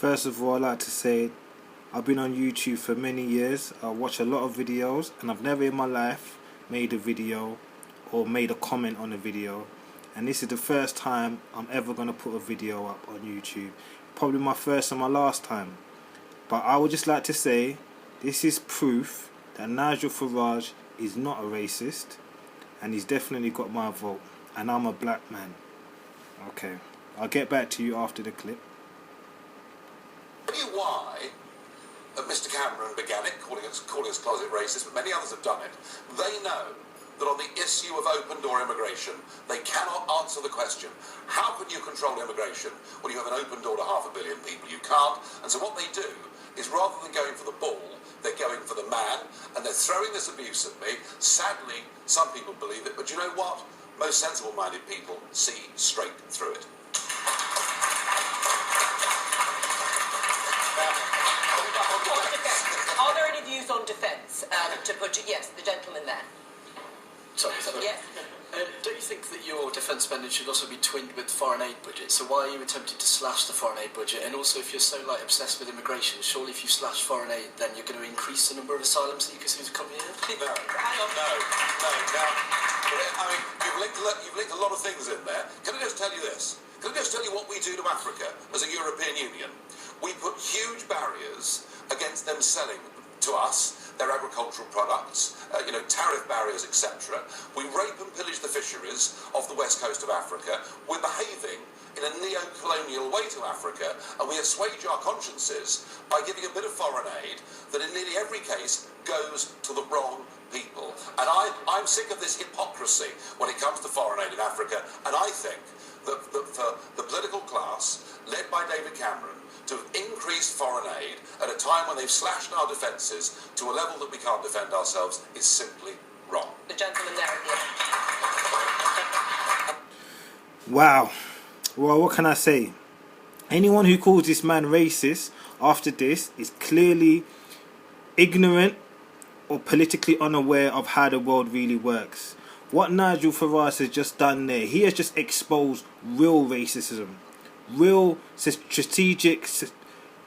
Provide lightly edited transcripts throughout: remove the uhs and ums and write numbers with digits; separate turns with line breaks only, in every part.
First of all, I'd like to say I've been on YouTube for many years. I watch a lot of videos, and I've never in my life made a video or made a comment on a video. And this is the first time I'm ever going to put a video up on YouTube. Probably my first and my last time. But I would just like to say this is proof that Nigel Farage is not a racist, and he's definitely got my vote, and I'm a black man. Okay, I'll get back to you after the clip.
Tell you why Mr. Cameron began it, calling us closet racist, but many others have done it. They know that on the issue of open door immigration, they cannot answer the question, how can you control immigration when you have an open door to 500 million people? You can't. And so what they do is, rather than going for the ball, they're going for the man, and they're throwing this abuse at me. Sadly, some people believe it, but you know what? Most sensible-minded people see straight through it.
Are there any views on defence? To put it, yes, the gentleman there.
Sorry.
Yes.
Don't you think that your defence spending should also be twinned with foreign aid budget? So why are you attempting to slash the foreign aid budget? And also, if you're so obsessed with immigration, surely if you slash foreign aid, then you're going to increase the number of asylum seekers who come here?
No. Hang on. No. Now, I mean, you've linked a lot of things in there. Can I just tell you this? Can I just tell you what we do to Africa as a European Union? We put huge barriers against them selling to us their agricultural products, tariff barriers, etc. We rape and pillage the fisheries off the west coast of Africa. We're behaving in a neo-colonial way to Africa, and we assuage our consciences by giving a bit of foreign aid that in nearly every case goes to the wrong people. And I'm sick of this hypocrisy when it comes to foreign aid in Africa, and I think that for the political class, led by David Cameron, to have increased foreign aid at a time when they've slashed our defences to a level that we can't defend ourselves is simply wrong.
The gentleman there at the end.
Wow. Well, what can I say? Anyone who calls this man racist after this is clearly ignorant or politically unaware of how the world really works. What Nigel Farage has just done there, he has just exposed real racism. Real strategic,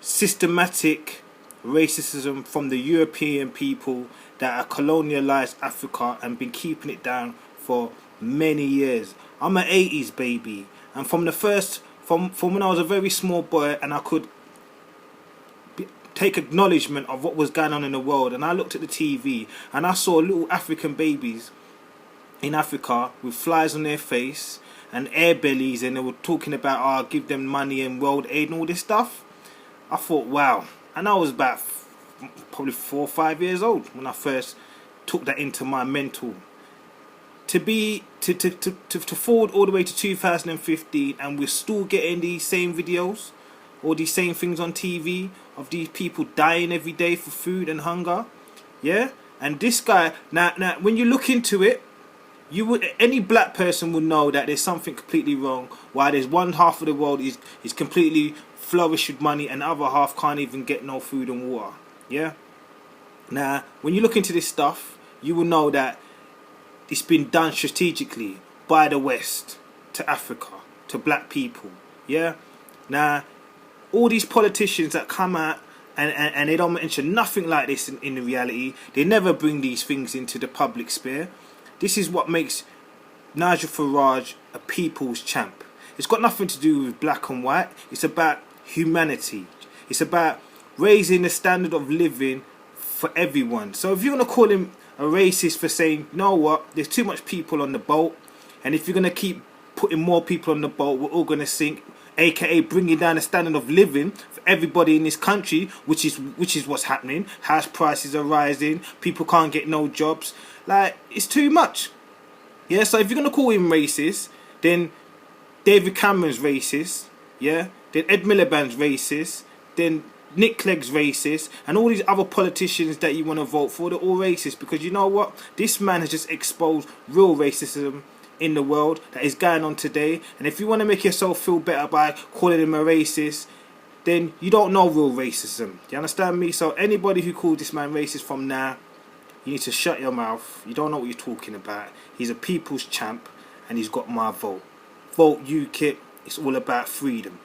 systematic racism from the European people that have colonialized Africa and been keeping it down for many years. I'm an 80s baby, and from when I was a very small boy, and I could take acknowledgement of what was going on in the world, and I looked at the TV and I saw little African babies in Africa with flies on their face and air bellies, and they were talking about give them money and world aid and all this stuff. I thought, wow. And I was about probably 4 or 5 years old when I first took that into my mental. To forward all the way to 2015, and we're still getting these same videos or these same things on TV of these people dying every day for food and hunger. Yeah? And this guy, now when you look into it, any black person would know that there's something completely wrong. While there's one half of the world is completely flourished with money, and the other half can't even get no food and water. Yeah. Now, when you look into this stuff, you will know that it's been done strategically by the West to Africa, to black people. Yeah. Now, all these politicians that come out and they don't mention nothing like this in reality. They never bring these things into the public sphere. This is what makes Nigel Farage a people's champ. It's got nothing to do with black and white. It's about humanity. It's about raising the standard of living for everyone. So if you're going to call him a racist for saying, you know what, there's too much people on the boat, and if you're going to keep putting more people on the boat, we're all going to sink, aka bringing down the standard of living for everybody in this country, which is what's happening. House prices are rising, people can't get no jobs. Like, it's too much. Yeah, so if you're going to call him racist, then David Cameron's racist, yeah, then Ed Miliband's racist, then Nick Clegg's racist, and all these other politicians that you want to vote for, they're all racist, because you know what? This man has just exposed real racism in the world that is going on today. And if you want to make yourself feel better by calling him a racist, then you don't know real racism. Do you understand me? So anybody who calls this man racist from now, you need to shut your mouth. You don't know what you're talking about. He's a people's champ, and he's got my vote. Vote UKIP. It's all about freedom.